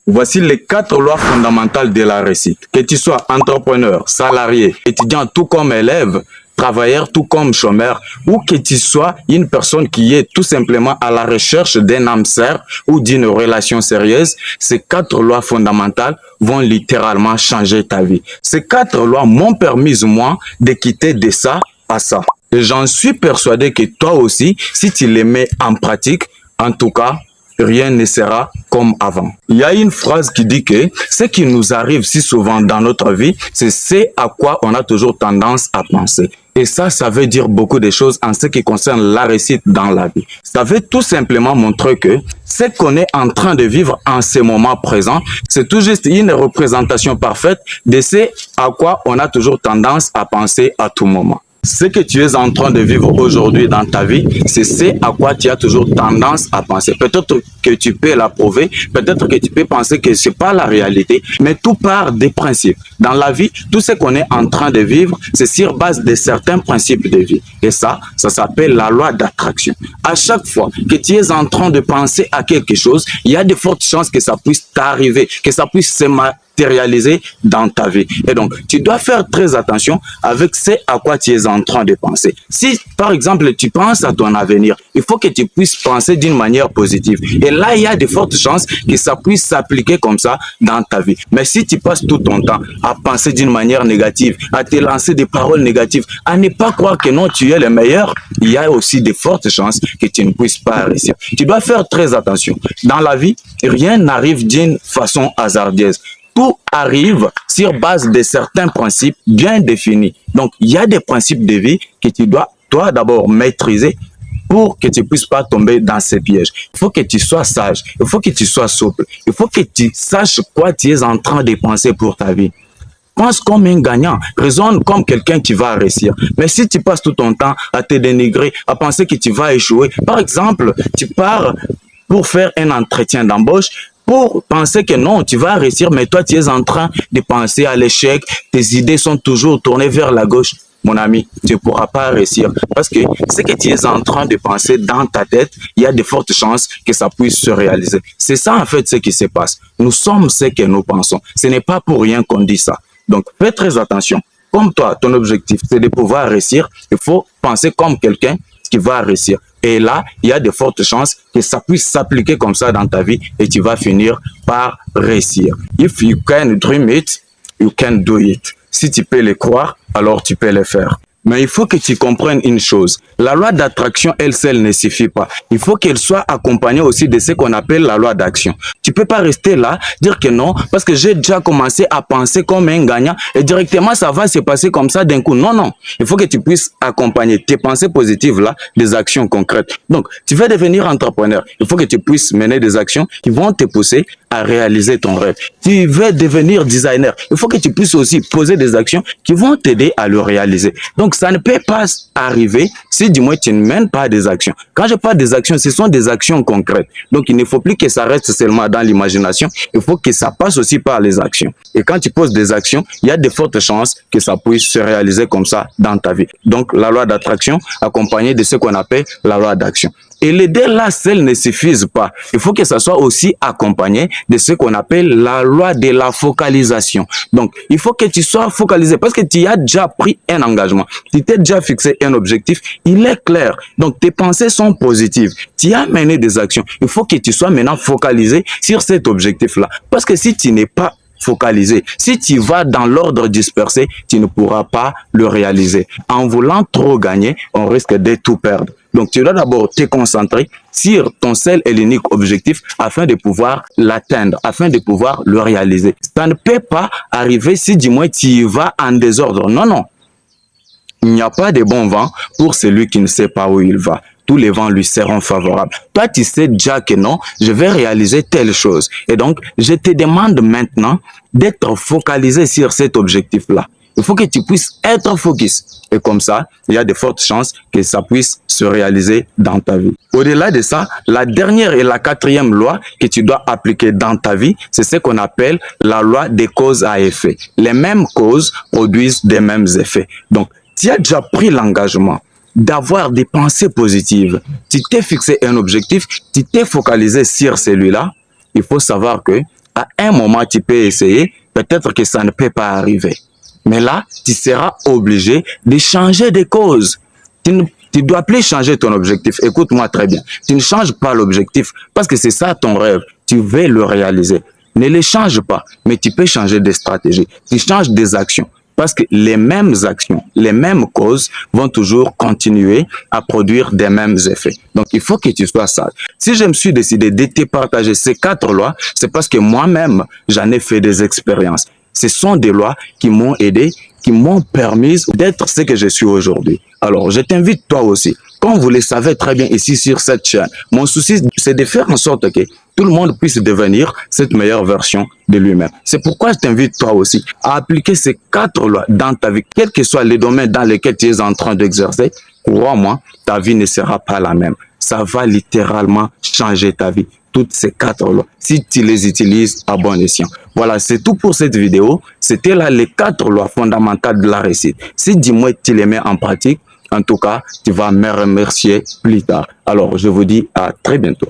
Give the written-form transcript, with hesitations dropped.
Voici les 4 lois fondamentales de la réussite. Que tu sois entrepreneur, salarié, étudiant tout comme élève, travailleur tout comme chômeur, ou que tu sois une personne qui est tout simplement à la recherche d'un âme sœur ou d'une relation sérieuse, ces 4 lois fondamentales vont littéralement changer ta vie. Ces 4 lois m'ont permis, moi, de quitter de ça à ça. Et j'en suis persuadé que toi aussi, si tu les mets en pratique, en tout cas, rien ne sera comme avant. Il y a une phrase qui dit que ce qui nous arrive si souvent dans notre vie, c'est ce à quoi on a toujours tendance à penser. Et ça veut dire beaucoup de choses en ce qui concerne la réussite dans la vie. Ça veut tout simplement montrer que ce qu'on est en train de vivre en ce moment présent, c'est tout juste une représentation parfaite de ce à quoi on a toujours tendance à penser à tout moment. Ce que tu es en train de vivre aujourd'hui dans ta vie, c'est ce à quoi tu as toujours tendance à penser. Peut-être que tu peux l'approuver, peut-être que tu peux penser que c'est pas la réalité, mais tout part des principes. Dans la vie, tout ce qu'on est en train de vivre, c'est sur base de certains principes de vie. Et ça s'appelle la loi d'attraction. À chaque fois que tu es en train de penser à quelque chose, il y a de fortes chances que ça puisse t'arriver, que ça puisse se matérialiser dans ta vie. Et donc, tu dois faire très attention avec ce à quoi tu es en train de penser. Si, par exemple, tu penses à ton avenir, il faut que tu puisses penser d'une manière positive. Et là, il y a de fortes chances que ça puisse s'appliquer comme ça dans ta vie. Mais si tu passes tout ton temps à penser d'une manière négative, à te lancer des paroles négatives, à ne pas croire que non, tu es le meilleur, il y a aussi de fortes chances que tu ne puisses pas réussir. Tu dois faire très attention. Dans la vie, rien n'arrive d'une façon hasardeuse. Tout arrive sur base de certains principes bien définis. Donc, il y a des principes de vie que tu dois, toi, d'abord maîtriser pour que tu ne puisses pas tomber dans ces pièges. Il faut que tu sois sage, il faut que tu sois souple, il faut que tu saches quoi tu es en train de penser pour ta vie. Pense comme un gagnant, raisonne comme quelqu'un qui va réussir. Mais si tu passes tout ton temps à te dénigrer, à penser que tu vas échouer, par exemple, tu pars pour faire un entretien d'embauche, pour penser que non, tu vas réussir, mais toi, tu es en train de penser à l'échec, tes idées sont toujours tournées vers la gauche. Mon ami, tu ne pourras pas réussir parce que ce que tu es en train de penser dans ta tête, il y a de fortes chances que ça puisse se réaliser. C'est ça, en fait, ce qui se passe. Nous sommes ce que nous pensons. Ce n'est pas pour rien qu'on dit ça. Donc, fais très attention. Comme toi, ton objectif, c'est de pouvoir réussir. Il faut penser comme quelqu'un qui va réussir. Et là, il y a de fortes chances que ça puisse s'appliquer comme ça dans ta vie et tu vas finir par réussir. If you can dream it, you can do it. Si tu peux le croire, alors tu peux le faire. Mais il faut que tu comprennes une chose. La loi d'attraction, elle seule ne suffit pas. Il faut qu'elle soit accompagnée aussi de ce qu'on appelle la loi d'action. Tu peux pas rester là, dire que non, parce que j'ai déjà commencé à penser comme un gagnant et directement ça va se passer comme ça d'un coup. Non, non. Il faut que tu puisses accompagner tes pensées positives là, des actions concrètes. Donc, tu veux devenir entrepreneur. Il faut que tu puisses mener des actions qui vont te pousser à réaliser ton rêve. Tu veux devenir designer. Il faut que tu puisses aussi poser des actions qui vont t'aider à le réaliser. Donc, ça ne peut pas arriver si du moins tu ne mènes pas des actions. Quand je parle des actions, ce sont des actions concrètes. Donc, il ne faut plus que ça reste seulement dans l'imagination. Il faut que ça passe aussi par les actions. Et quand tu poses des actions, il y a de fortes chances que ça puisse se réaliser comme ça dans ta vie. Donc, la loi d'attraction accompagnée de ce qu'on appelle la loi d'action. Et les deux là, seuls ne suffisent pas. Il faut que ça soit aussi accompagné de ce qu'on appelle la loi de la focalisation. Donc, il faut que tu sois focalisé parce que tu as déjà pris un engagement. Tu t'es déjà fixé un objectif. Il est clair. Donc, tes pensées sont positives. Tu as mené des actions. Il faut que tu sois maintenant focalisé sur cet objectif-là. Parce que si tu n'es pas focalisé, si tu vas dans l'ordre dispersé, tu ne pourras pas le réaliser. En voulant trop gagner, on risque de tout perdre. Donc, tu dois d'abord te concentrer sur ton seul et l'unique objectif afin de pouvoir l'atteindre, afin de pouvoir le réaliser. Ça ne peut pas arriver si du moins tu y vas en désordre. Non, non. Il n'y a pas de bon vent pour celui qui ne sait pas où il va. Tous les vents lui seront favorables. Toi, tu sais déjà que non, je vais réaliser telle chose. Et donc, je te demande maintenant d'être focalisé sur cet objectif-là. Il faut que tu puisses être focus. Et comme ça, il y a de fortes chances que ça puisse se réaliser dans ta vie. Au-delà de ça, la dernière et la quatrième loi que tu dois appliquer dans ta vie, c'est ce qu'on appelle la loi des causes à effet. Les mêmes causes produisent des mêmes effets. Donc, tu as déjà pris l'engagement d'avoir des pensées positives. Tu t'es fixé un objectif, tu t'es focalisé sur celui-là. Il faut savoir que À un moment, tu peux essayer, peut-être que ça ne peut pas arriver. Mais là, tu seras obligé de changer de cause. Tu dois plus changer ton objectif. Écoute-moi très bien. Tu ne changes pas l'objectif parce que c'est ça ton rêve. Tu veux le réaliser. Ne les change pas, mais tu peux changer des stratégies. Tu changes des actions. Parce que les mêmes actions, les mêmes causes vont toujours continuer à produire des mêmes effets. Donc, il faut que tu sois sage. Si je me suis décidé de te partager ces 4 lois, c'est parce que moi-même, j'en ai fait des expériences. Ce sont des lois qui m'ont aidé, qui m'ont permis d'être ce que je suis aujourd'hui. Alors, je t'invite toi aussi. Comme vous le savez très bien ici sur cette chaîne, mon souci, c'est de faire en sorte que tout le monde puisse devenir cette meilleure version de lui-même. C'est pourquoi je t'invite toi aussi à appliquer ces 4 lois dans ta vie, quels que soient les domaines dans lesquels tu es en train d'exercer. Crois-moi, ta vie ne sera pas la même. Ça va littéralement changer ta vie. Toutes ces 4 lois, si tu les utilises à bon escient. Voilà, c'est tout pour cette vidéo. C'était là les 4 lois fondamentales de la réussite. Si dis-moi tu les mets en pratique, en tout cas, tu vas me remercier plus tard. Alors, je vous dis à très bientôt.